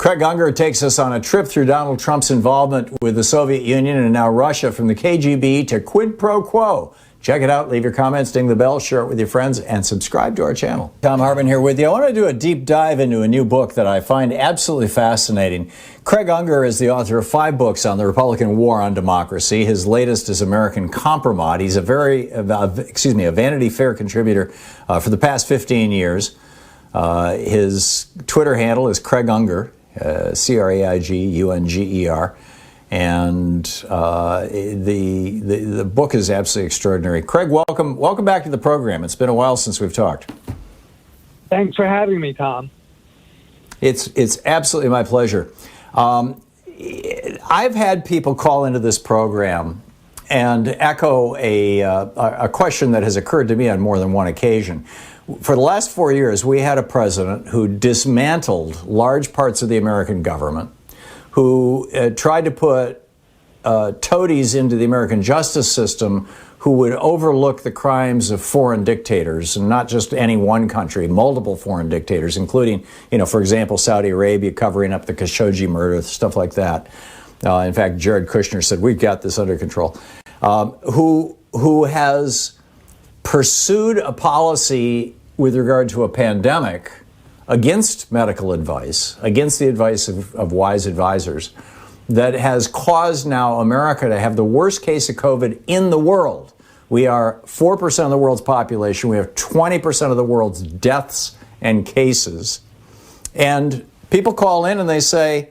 Craig Unger takes us on a trip through Donald Trump's involvement with the Soviet Union and now Russia, from the KGB to quid pro quo. Check it out. Leave your comments, ding the bell, share it with your friends, and subscribe to our channel. Thom Hartmann here with you. I want to do a deep dive into a new book that I find absolutely fascinating. Craig Unger is the author of 5 books on the Republican war on democracy. His latest is American Kompromat. He's a Vanity Fair contributor for the past 15 years. His Twitter handle is Craig Unger, CraigUnger. And the book is absolutely extraordinary. Craig, welcome back to the program. It's been a while since we've talked. Thanks for having me, Tom. It's absolutely my pleasure. I've had people call into this program and echo a question that has occurred to me on more than one occasion. For the last 4 years, we had a president who dismantled large parts of the American government, who tried to put toadies into the American justice system who would overlook the crimes of foreign dictators, and not just any one country, multiple foreign dictators, including, for example, Saudi Arabia covering up the Khashoggi murder, stuff like that. In fact, Jared Kushner said, we've got this under control. Who has pursued a policy with regard to a pandemic against medical advice, against the advice of wise advisors, that has caused now America to have the worst case of COVID in the world. We are 4% of the world's population. We have 20% of the world's deaths and cases. And people call in and they say,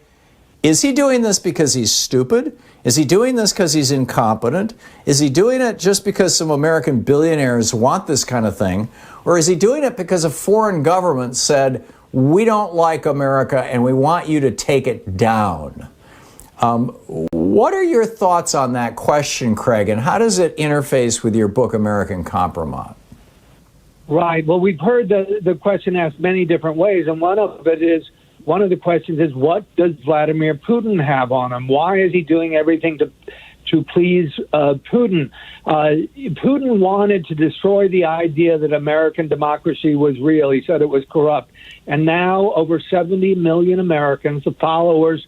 is he doing this because he's stupid? Is he doing this because he's incompetent? Is he doing it just because some American billionaires want this kind of thing? Or is he doing it because a foreign government said, we don't like America and we want you to take it down? What are your thoughts on that question, Craig, and how does it interface with your book, American Kompromat? Right. Well, we've heard the question asked many different ways, and one of the questions is, what does Vladimir Putin have on him? Why is he doing everything to please Putin? Putin wanted to destroy the idea that American democracy was real. He said it was corrupt. And now over 70 million Americans, the followers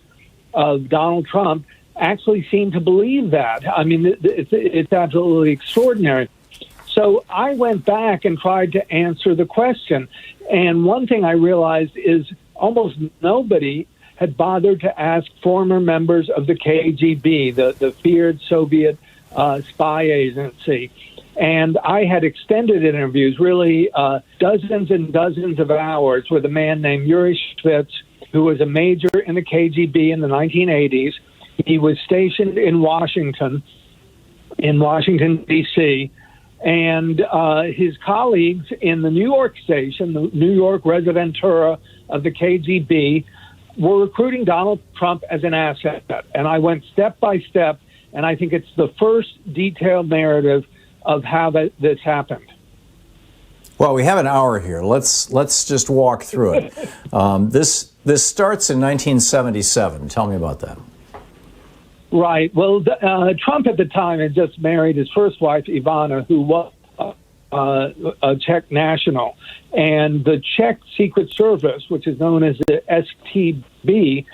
of Donald Trump, actually seem to believe that. I mean, it's absolutely extraordinary. So I went back and tried to answer the question. And one thing I realized is almost nobody had bothered to ask former members of the KGB, the feared Soviet spy agency. And I had extended interviews, really dozens and dozens of hours, with a man named Yuri Shvets, who was a major in the KGB in the 1980s. He was stationed in Washington, D.C., and his colleagues in the New York station, the New York Residentura of the KGB, were recruiting Donald Trump as an asset. And I went step by step, and I think it's the first detailed narrative of how this happened. Well, we have an hour here. Let's just walk through it. This starts in 1977. Tell me about that. Right. Well, Trump at the time had just married his first wife, Ivana, who was a Czech national. And the Czech Secret Service, which is known as the STB,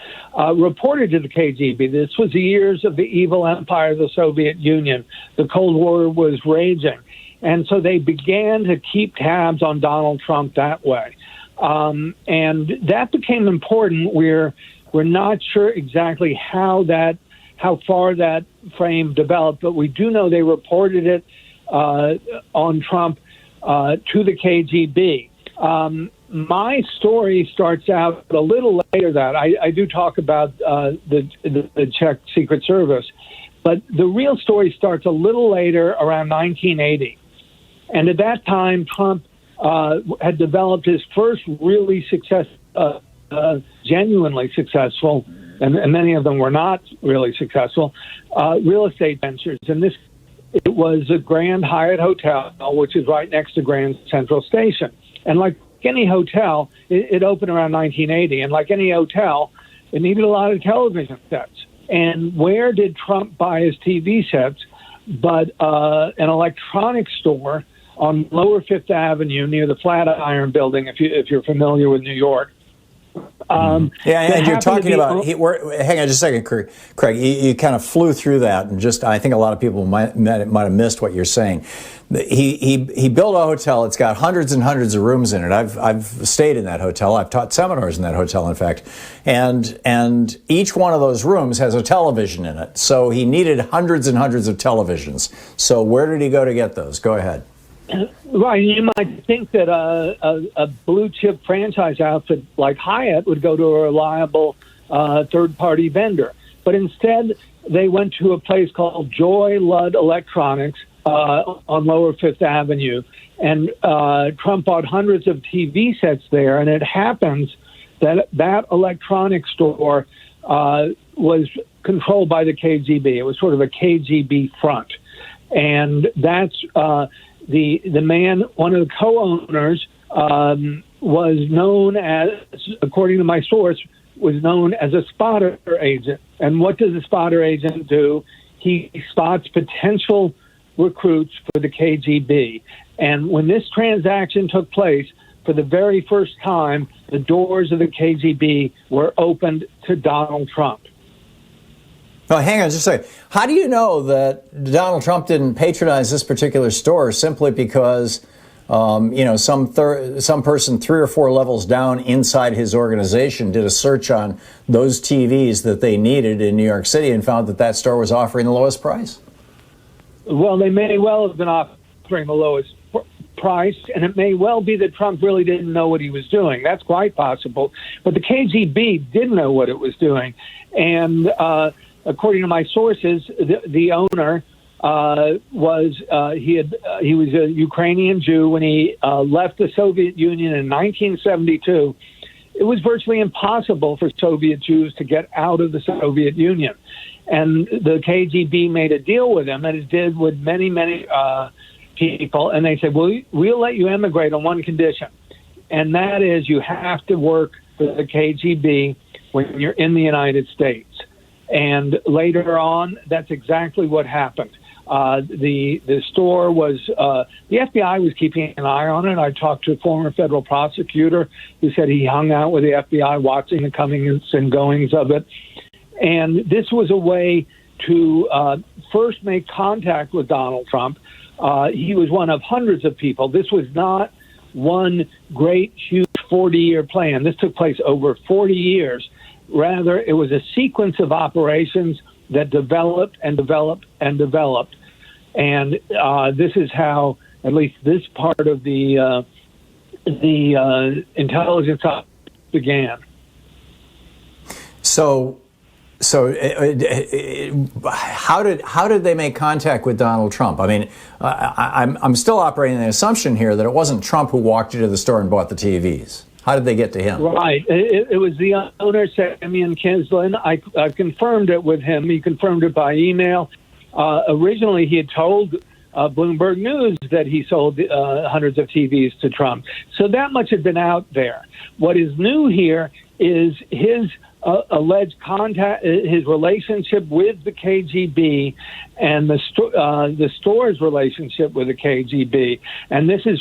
reported to the KGB. This was the years of the evil empire of the Soviet Union. The Cold War was raging. And so they began to keep tabs on Donald Trump that way. And that became important. We're not sure exactly how far that frame developed, but we do know they reported it on Trump to the KGB. My story starts out a little later that I do talk about the Czech Secret Service, but the real story starts a little later, around 1980. And at that time, Trump had developed his first really genuinely successful, and many of them were not really successful, real estate ventures. And it was a Grand Hyatt Hotel, which is right next to Grand Central Station. And like any hotel, it opened around 1980. And like any hotel, it needed a lot of television sets. And where did Trump buy his TV sets but an electronics store on Lower Fifth Avenue near the Flatiron Building, if you're familiar with New York. And you're talking about, hang on just a second, Craig, you kind of flew through that, and I think a lot of people might have missed what you're saying. He built a hotel. It's got hundreds and hundreds of rooms in it. I've stayed in that hotel. I've taught seminars in that hotel, in fact. And each one of those rooms has a television in it. So he needed hundreds and hundreds of televisions. So where did he go to get those? Go ahead. Right. You might think that a blue chip franchise outfit like Hyatt would go to a reliable third-party vendor. But instead, they went to a place called Joy Ludd Electronics on Lower Fifth Avenue. And Trump bought hundreds of TV sets there. And it happens that electronics store was controlled by the KGB. It was sort of a KGB front. And that's the man, one of the co-owners, was known as, according to my source, was known as a spotter agent. And what does a spotter agent do? He spots potential recruits for the KGB. And when this transaction took place, for the very first time, the doors of the KGB were opened to Donald Trump. Oh, hang on just a second. How do you know that Donald Trump didn't patronize this particular store simply because, some person 3 or 4 levels down inside his organization did a search on those TVs that they needed in New York City and found that store was offering the lowest price? Well, they may well have been offering the lowest price, and it may well be that Trump really didn't know what he was doing. That's quite possible. But the KGB did know what it was doing. And according to my sources, the owner was a Ukrainian Jew when he left the Soviet Union in 1972. It was virtually impossible for Soviet Jews to get out of the Soviet Union. And the KGB made a deal with him, and it did with many people. And they said, well, we'll let you emigrate on one condition. And that is you have to work for the KGB when you're in the United States. And later on, that's exactly what happened. The store was, the FBI was keeping an eye on it. I talked to a former federal prosecutor who said he hung out with the FBI watching the comings and goings of it. And this was a way to first make contact with Donald Trump. He was one of hundreds of people. This was not one great, huge 40-year plan. This took place over 40 years. Rather, it was a sequence of operations that developed and developed and developed. And this is how, at least this part of the intelligence began. So how did they make contact with Donald Trump? I mean, I'm still operating the assumption here that it wasn't Trump who walked into the store and bought the TVs. How did they get to him? Right. It was the owner, Semyon Kislin. I confirmed it with him. He confirmed it by email. Originally, he had told Bloomberg News that he sold hundreds of TVs to Trump. So that much had been out there. What is new here is his alleged contact, his relationship with the KGB, and the store's relationship with the KGB. And this is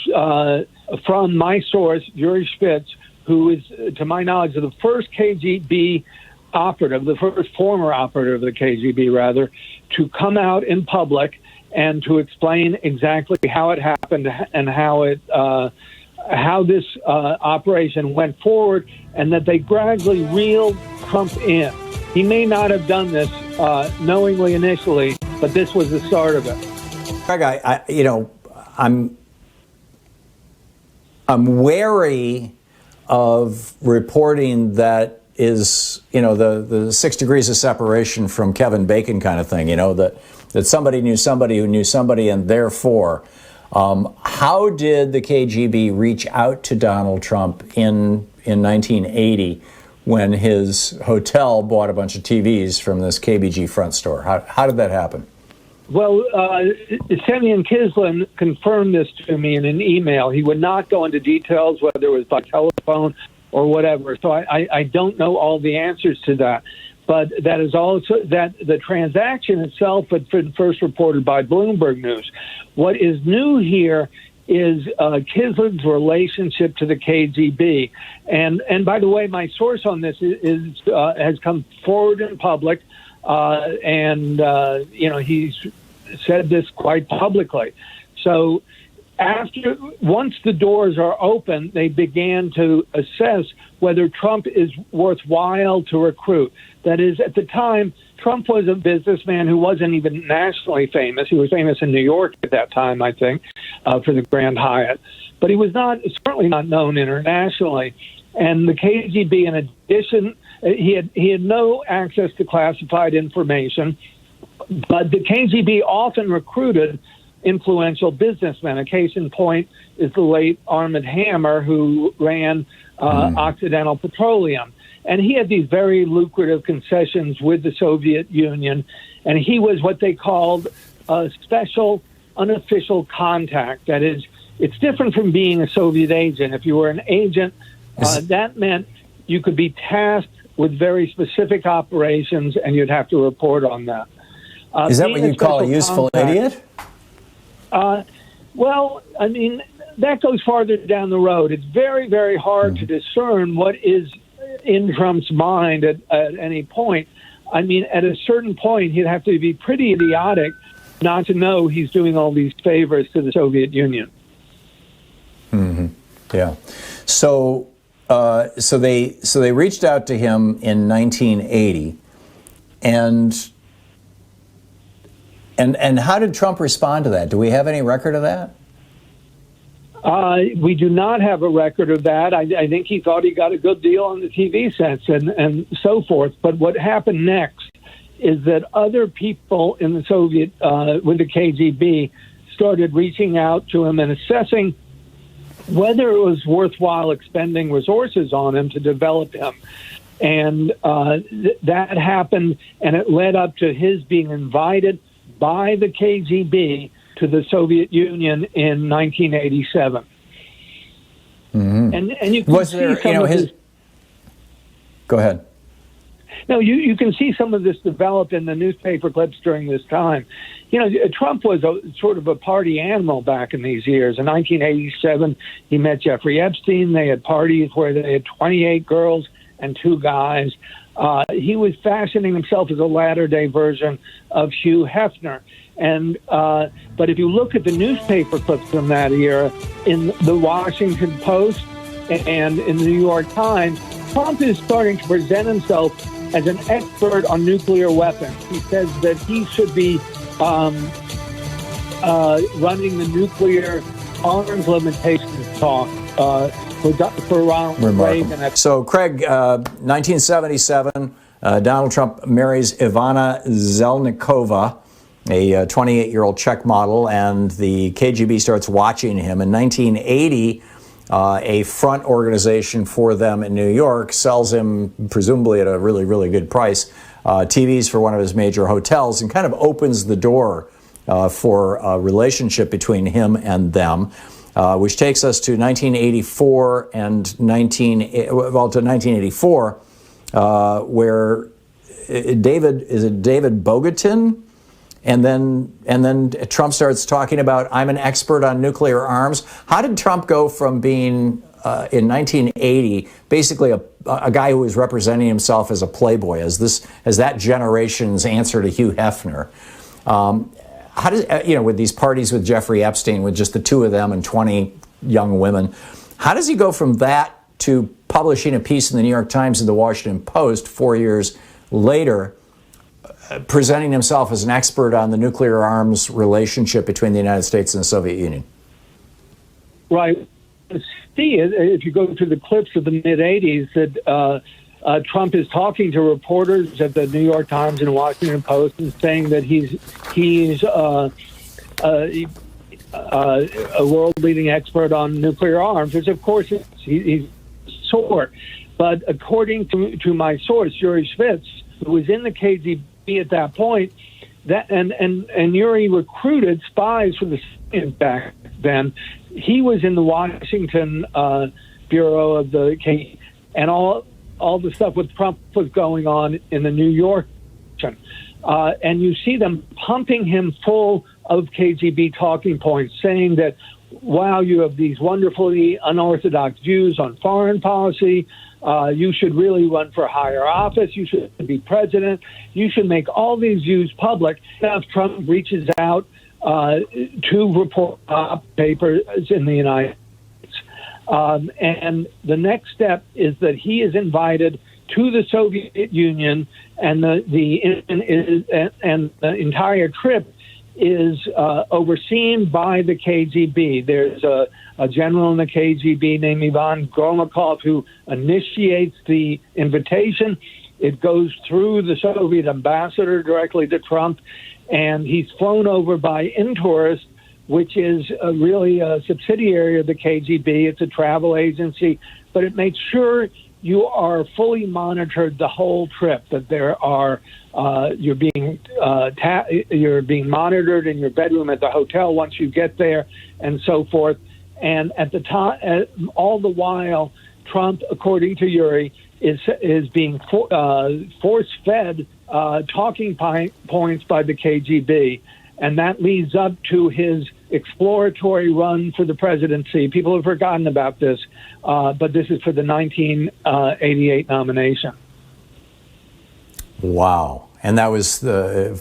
from my source, Yuri Spitz, who is, to my knowledge, the first KGB operative, the first former operative of the KGB, rather, to come out in public and to explain exactly how it happened and how this operation went forward, and that they gradually reeled Trump in. He may not have done this knowingly initially, but this was the start of it. Craig, I'm wary of reporting that is, the 6 degrees of separation from Kevin Bacon kind of thing, that somebody knew somebody who knew somebody, and therefore, how did the KGB reach out to Donald Trump in 1980 when his hotel bought a bunch of TVs from this KBG front store? How did that happen? Well, Semyon Kislin confirmed this to me in an email. He would not go into details, whether it was by telephone or whatever. So I don't know all the answers to that. But that is also that the transaction itself had been first reported by Bloomberg News. What is new here is Kislin's relationship to the KGB. And by the way, my source on this has come forward in public, and he's said this quite publicly. So once the doors are open, they began to assess whether Trump is worthwhile to recruit. That is, at the time, Trump was a businessman who wasn't even nationally famous. He was famous in New York at that time, I think, for the Grand Hyatt. But he was certainly not known internationally. And the KGB, in addition, he had no access to classified information, but the KGB often recruited influential businessmen. A case in point is the late Armand Hammer, who ran Occidental Petroleum. And he had these very lucrative concessions with the Soviet Union, and he was what they called a special unofficial contact. That is, it's different from being a Soviet agent. If you were an agent, that meant you could be tasked with very specific operations, and you'd have to report on that. Is that what you call a useful idiot? Well, I mean, that goes farther down the road. It's very, very hard to discern what is in Trump's mind at any point. I mean, at a certain point, he'd have to be pretty idiotic not to know he's doing all these favors to the Soviet Union. Mm-hmm. Yeah. So they reached out to him in 1980, and how did Trump respond to that? Do we have any record of that? We do not have a record of that. I think he thought he got a good deal on the TV sets and so forth. But what happened next is that other people in the Soviet, with the KGB, started reaching out to him and assessing whether it was worthwhile expending resources on him to develop him. And that happened, and it led up to his being invited by the KGB to the Soviet Union in 1987. Mm-hmm. And you can see some of this. Go ahead. No, you can see some of this develop in the newspaper clips during this time. You know, Trump was sort of a party animal back in these years. In 1987, he met Jeffrey Epstein. They had parties where they had 28 girls and 2 guys. He was fashioning himself as a latter-day version of Hugh Hefner. And but if you look at the newspaper clips from that era, in the Washington Post and in the New York Times, Trump is starting to present himself as an expert on nuclear weapons. He says that he should be running the nuclear arms limitations talk for Ronald Reagan. So, Craig, 1977, Donald Trump marries Ivana Zelnikova, a 28-year-old Czech model, and the KGB starts watching him. In 1980, a front organization for them in New York sells him, presumably at a really, really good price, TVs for one of his major hotels, and kind of opens the door for a relationship between him and them, which takes us to 1984 and to 1984, where David Bogatin? And then Trump starts talking about, I'm an expert on nuclear arms. How did Trump go from being, in 1980, basically a guy who was representing himself as a playboy, as that generation's answer to Hugh Hefner? How does, with these parties with Jeffrey Epstein, with just the 2 of them and 20 young women, how does he go from that to publishing a piece in the New York Times and the Washington Post 4 years later, presenting himself as an expert on the nuclear arms relationship between the United States and the Soviet Union? Right. See, if you go through the clips of the mid-'80s, that Trump is talking to reporters at the New York Times and Washington Post and saying that he's a world-leading expert on nuclear arms, which, of course, he's short. But according to my source, Yuri Shvets, who was in the KGB at that point, and Yuri recruited spies for the Soviets back then. He was in the Washington bureau of the KGB, and all the stuff with Trump was going on in the New York. And you see them pumping him full of KGB talking points, saying that wow, you have these wonderfully unorthodox views on foreign policy. You should really run for higher office. You should be president. You should make all these views public. Now, if Trump reaches out to report papers in the United States, and the next step is that he is invited to the Soviet Union, and the entire trip is overseen by the KGB. There's a general in the KGB named Ivan Gromyakov who initiates the invitation. It goes through the Soviet ambassador directly to Trump, and he's flown over by Intourist, which is really a subsidiary of the KGB. It's a travel agency, but it makes sure you are fully monitored the whole trip, that there are you're being monitored in your bedroom at the hotel once you get there, and so forth. And at the time, all the while, Trump, according to Yuri, is being force-fed talking points by the KGB, and that leads up to his exploratory run for the presidency. People have forgotten about this, but this is for the 1988 nomination. Wow. And that was the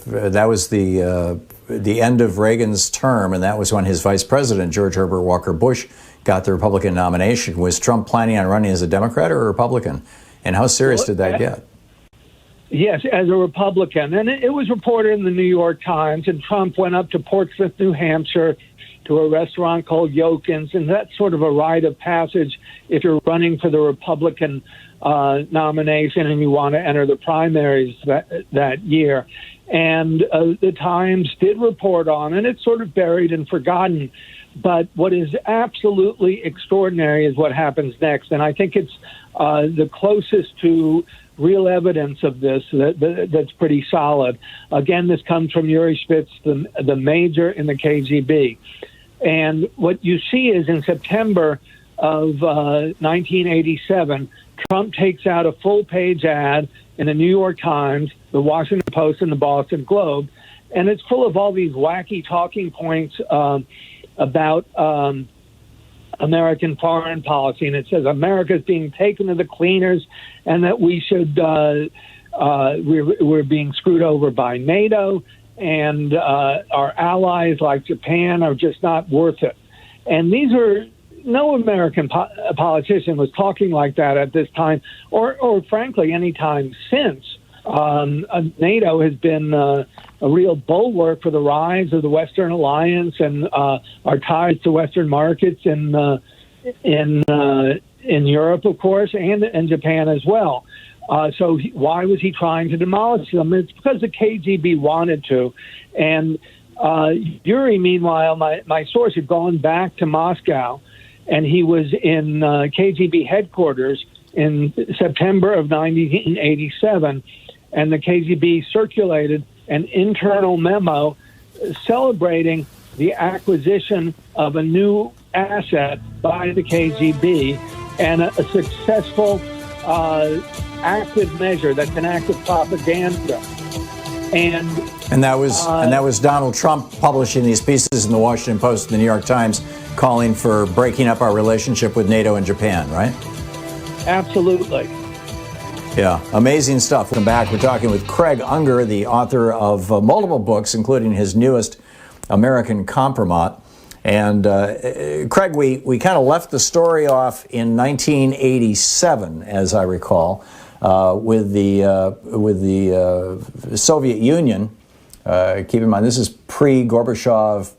end of Reagan's term, and that was when his vice president, George Herbert Walker Bush, got the Republican nomination. Was Trump planning on running as a Democrat or a Republican? And how serious did that get? Yes, as a Republican. And it was reported in the New York Times, and Trump went up to Portsmouth, New Hampshire, to a restaurant called Yokin's, and that's sort of a rite of passage if you're running for the Republican nomination and you want to enter the primaries that year. And the Times did report on, and it's sort of buried and forgotten. But what is absolutely extraordinary is what happens next, and I think it's the closest to real evidence of this that's pretty solid. Again, this comes from Yuri Spitz, the major in the KGB. And what you see is in September of 1987, Trump takes out a full-page ad in the New York Times, the Washington Post, and the Boston Globe, and it's full of all these wacky talking points about American foreign policy, and it says America's being taken to the cleaners, and that we should we're being screwed over by NATO, and our allies like Japan are just not worth it. And these are no American politician was talking like that at this time, or frankly, any time since. NATO has been a real bulwark for the rise of the Western alliance and our ties to Western markets in Europe, of course, and Japan as well. So why was he trying to demolish them? It's because the KGB wanted to. And Yuri, meanwhile, my source had gone back to Moscow, and he was in KGB headquarters in September of 1987, and the KGB circulated an internal memo celebrating the acquisition of a new asset by the KGB and a successful active measure that's an act of propaganda. And that was Donald Trump publishing these pieces in the Washington Post and the New York Times calling for breaking up our relationship with NATO and Japan, right? Absolutely. Yeah, amazing stuff. Welcome back. We're talking with Craig Unger, the author of multiple books, including his newest, American Kompromat. And Craig, we kind of left the story off in 1987, as I recall, with the Soviet Union. Keep in mind, this is pre-Gorbachev,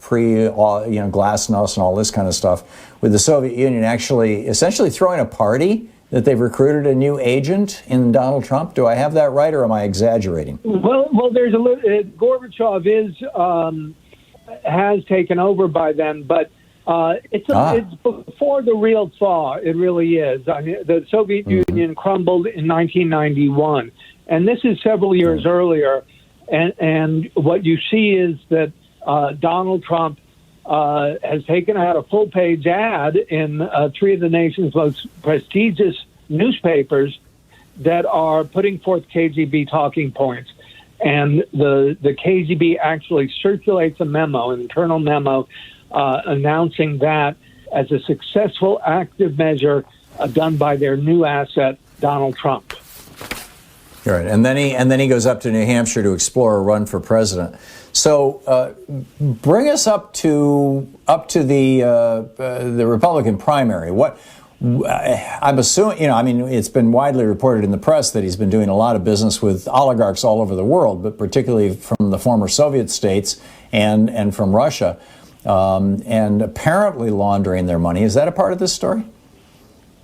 Glasnost and all this kind of stuff, with the Soviet Union actually essentially throwing a party that they've recruited a new agent in Donald Trump. Do I have that right, or am I exaggerating? Well, there's Gorbachev has taken over by then, but it's before the real thaw. It really is. I mean, the Soviet Union crumbled in 1991, and this is several years earlier. And what you see is that Donald Trump has taken out a full-page ad in three of the nation's most prestigious newspapers that are putting forth KGB talking points. And the KGB actually circulates a memo, an internal memo, announcing that as a successful active measure done by their new asset, Donald Trump. Right, and then he goes up to New Hampshire to explore a run for president. So bring us up to the Republican primary. What I'm assuming, it's been widely reported in the press that he's been doing a lot of business with oligarchs all over the world, but particularly from the former Soviet states and from Russia, and apparently laundering their money. Is that a part of this story?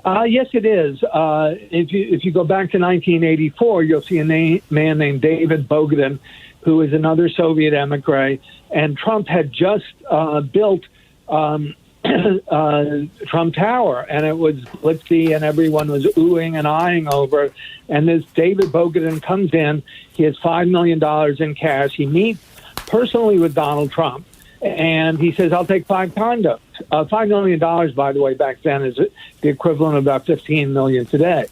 Yes, it is. If you go back to 1984, you'll see a man named David Bogadin, who is another Soviet emigre, and Trump had just built Trump Tower, and it was glitzy, and everyone was oohing and eyeing over. And this David Bogadin comes in. He has $5 million in cash. He meets personally with Donald Trump, and he says, "I'll take 5 condos." $5 million, by the way, back then is the equivalent of about $15 million today.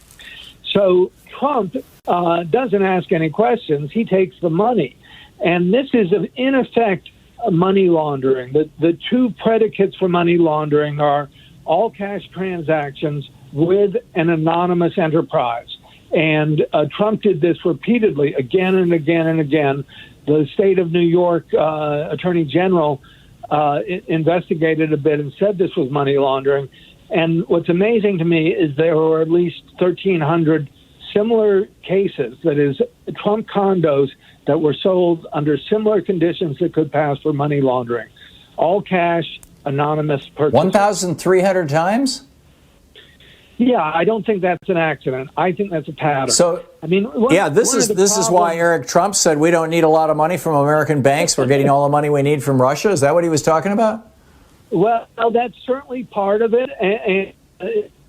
So Trump doesn't ask any questions. He takes the money. And this is, in effect, money laundering. The two predicates for money laundering are all cash transactions with an anonymous enterprise. And Trump did this repeatedly, again and again and again. The state of New York Attorney General investigated a bit and said this was money laundering. And what's amazing to me is there were at least 1,300 similar cases, that is, Trump condos that were sold under similar conditions that could pass for money laundering. All cash, anonymous purchase. 1,300 times? Yeah, I don't think that's an accident. I think that's a pattern. So, this is why Eric Trump said we don't need a lot of money from American banks. We're getting all the money we need from Russia. Is that what he was talking about? Well, that's certainly part of it, and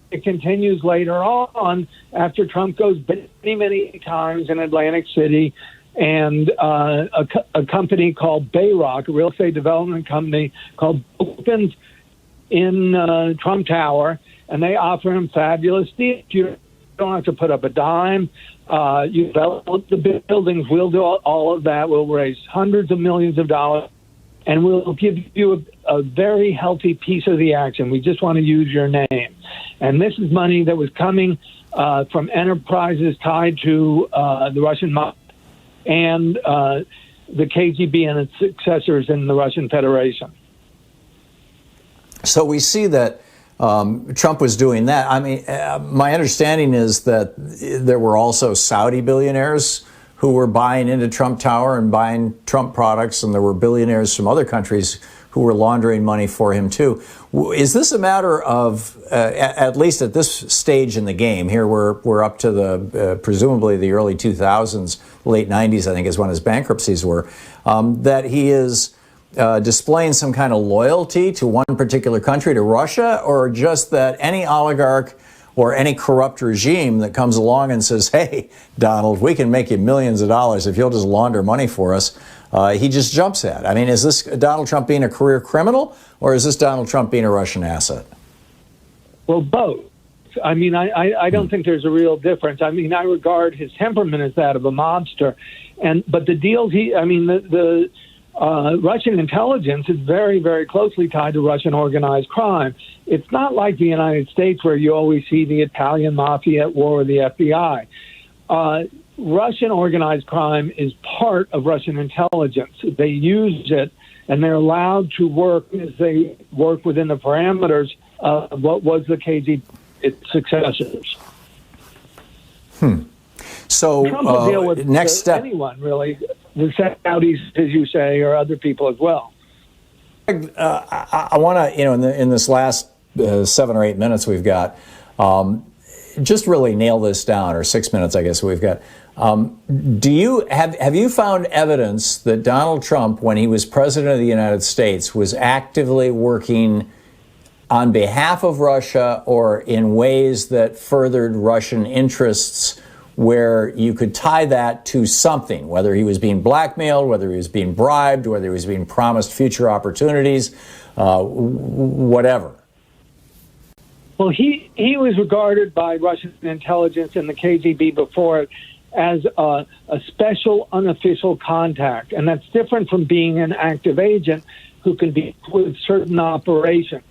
it continues later on after Trump goes many, many times in Atlantic City, and a company called Bayrock, a real estate development company called, opens in Trump Tower, and they offer him fabulous deals. You don't have to put up a dime. You develop the buildings. We'll do all of that. We'll raise hundreds of millions of dollars, and we'll give you a very healthy piece of the action. We just want to use your name. And this is money that was coming from enterprises tied to the Russian mafia and the KGB and its successors in the Russian Federation. So we see that Trump was doing that. I mean, my understanding is that there were also Saudi billionaires who were buying into Trump Tower and buying Trump products, and there were billionaires from other countries who were laundering money for him too. Is this a matter of, at least at this stage in the game, here we're up to the presumably the early 2000s, late 90s, I think is when his bankruptcies were, that he is displaying some kind of loyalty to one particular country, to Russia, or just that any oligarch or any corrupt regime that comes along and says, "Hey, Donald, we can make you millions of dollars if you'll just launder money for us," he just jumps at? I mean, is this Donald Trump being a career criminal, or is this Donald Trump being a Russian asset? Well, both. I mean, I don't think there's a real difference. I mean, I regard his temperament as that of a mobster, but the deals the Russian intelligence is very, very closely tied to Russian organized crime. It's not like the United States where you always see the Italian mafia at war with the FBI. Russian organized crime is part of Russian intelligence. They use it, and they're allowed to work as they work within the parameters of what was the KGB, its successors. So Trump will deal with next step. Anyone, really. The Saudis, as you say, or other people as well. I want to, in this last 7 or 8 minutes we've got, just really nail this down, or 6 minutes, I guess we've got. Have you found evidence that Donald Trump, when he was president of the United States, was actively working on behalf of Russia or in ways that furthered Russian interests, where you could tie that to something, whether he was being blackmailed, whether he was being bribed, whether he was being promised future opportunities, whatever? Well, he was regarded by Russian intelligence and the KGB before it as a special unofficial contact, and that's different from being an active agent who can be with certain operations.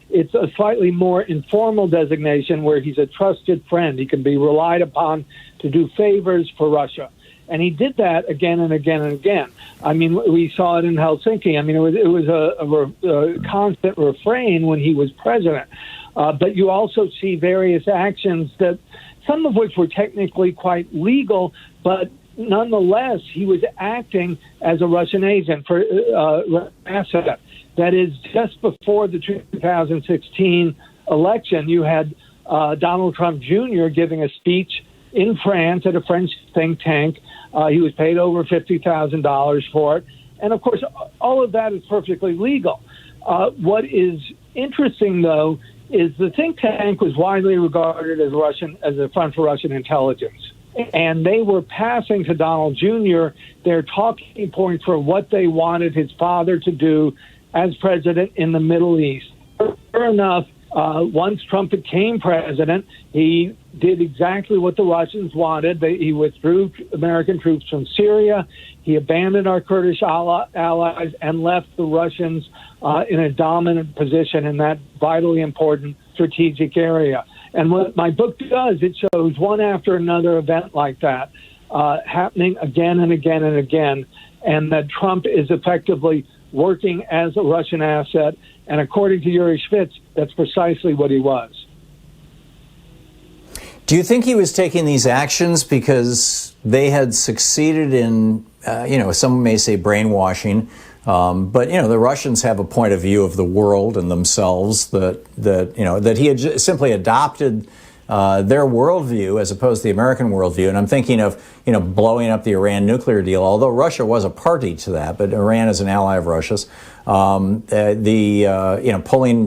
It's a slightly more informal designation where he's a trusted friend. He can be relied upon to do favors for Russia. And he did that again and again and again. I mean, we saw it in Helsinki. I mean, it was a constant refrain when he was president. But you also see various actions that, some of which were technically quite legal, but nonetheless, he was acting as a Russian agent for asset. That is, just before the 2016 election, you had Donald Trump Jr. giving a speech in France at a French think tank. He was paid over $50,000 for it. And, of course, all of that is perfectly legal. What is interesting, though, is the think tank was widely regarded as a front for Russian intelligence. And they were passing to Donald Jr. their talking points for what they wanted his father to do as president in the Middle East. Sure enough, once Trump became president, he did exactly what the Russians wanted. He withdrew American troops from Syria. He abandoned our Kurdish allies and left the Russians in a dominant position in that vitally important strategic area. And what my book does, it shows one after another event like that happening again and again and again, and that Trump is effectively working as a Russian asset. And according to Yuri Shvets, that's precisely what he was. Do you think he was taking these actions because they had succeeded in, some may say brainwashing, but the Russians have a point of view of the world and themselves that he had simply adopted their worldview as opposed to the American worldview. And I'm thinking of, blowing up the Iran nuclear deal, although Russia was a party to that, but Iran is an ally of Russia's. Pulling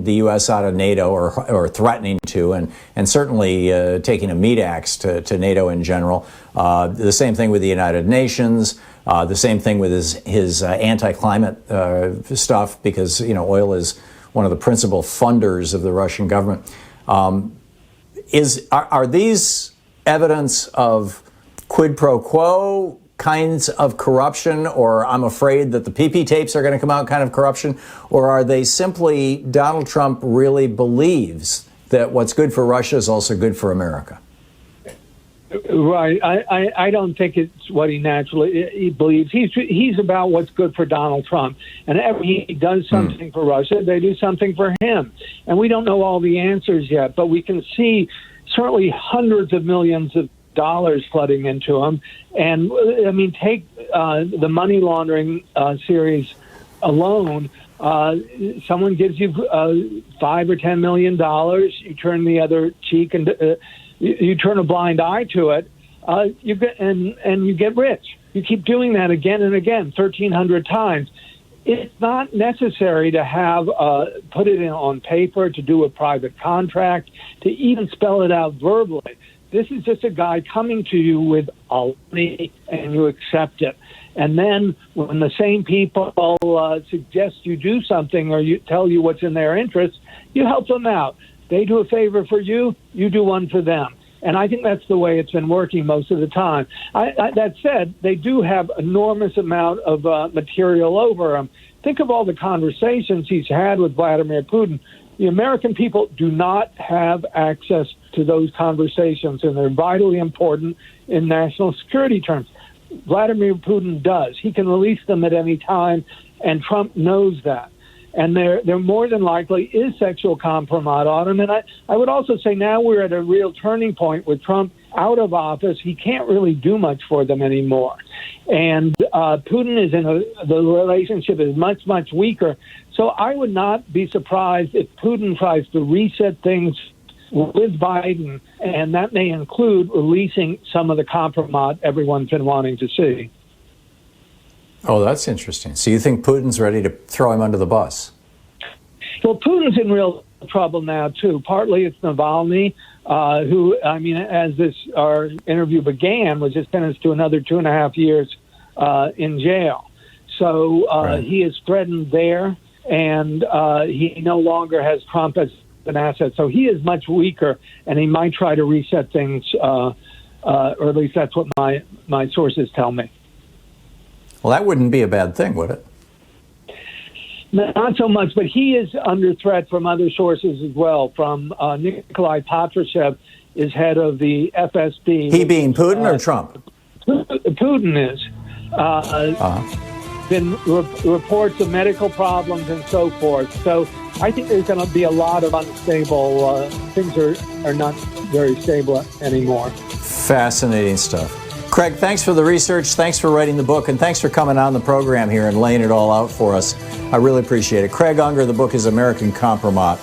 the U.S. out of NATO or threatening to, and certainly taking a meat axe to NATO in general. The same thing with the United Nations. The same thing with his anti-climate stuff, because oil is one of the principal funders of the Russian government. Are these evidence of quid pro quo kinds of corruption, or I'm afraid that the PP tapes are going to come out kind of corruption, or are they simply Donald Trump really believes that what's good for Russia is also good for America? Right. I don't think it's what he naturally believes. He's about what's good for Donald Trump. And every he does something for Russia, they do something for him. And we don't know all the answers yet, but we can see certainly hundreds of millions of dollars flooding into him. And, I mean, take the money laundering series alone. Someone gives you $5 or $10 million, you turn the other cheek and you turn a blind eye to it, you get rich. You keep doing that again and again, 1,300 times. It's not necessary to have put it in on paper, to do a private contract, to even spell it out verbally. This is just a guy coming to you with all money, and you accept it. And then when the same people suggest you do something or you tell you what's in their interest, you help them out. They do a favor for you, you do one for them. And I think that's the way it's been working most of the time. That said, they do have enormous amount of material over them. Think of all the conversations he's had with Vladimir Putin. The American people do not have access to those conversations, and they're vitally important in national security terms. Vladimir Putin does. He can release them at any time, and Trump knows that. And there more than likely is sexual compromise on him. And I would also say now we're at a real turning point with Trump out of office. He can't really do much for them anymore. And Putin is the relationship is much, much weaker. So I would not be surprised if Putin tries to reset things with Biden, and that may include releasing some of the compromise everyone's been wanting to see. Oh, that's interesting. So you think Putin's ready to throw him under the bus? Well, Putin's in real trouble now, too. Partly it's Navalny, who, I mean, as our interview began, was just sentenced to another 2.5 years in jail. So right. He is threatened there, and he no longer has Trump as an asset. So he is much weaker, and he might try to reset things, or at least that's what my sources tell me. Well, that wouldn't be a bad thing, would it? Not so much, but he is under threat from other sources as well. From Nikolai Patrushev is head of the FSB. He being Putin or Trump? Putin is. Been reports of medical problems and so forth. So I think there's going to be a lot of unstable things are not very stable anymore. Fascinating stuff. Craig, thanks for the research. Thanks for writing the book, and thanks for coming on the program here and laying it all out for us. I really appreciate it. Craig Unger, the book is American Kompromat.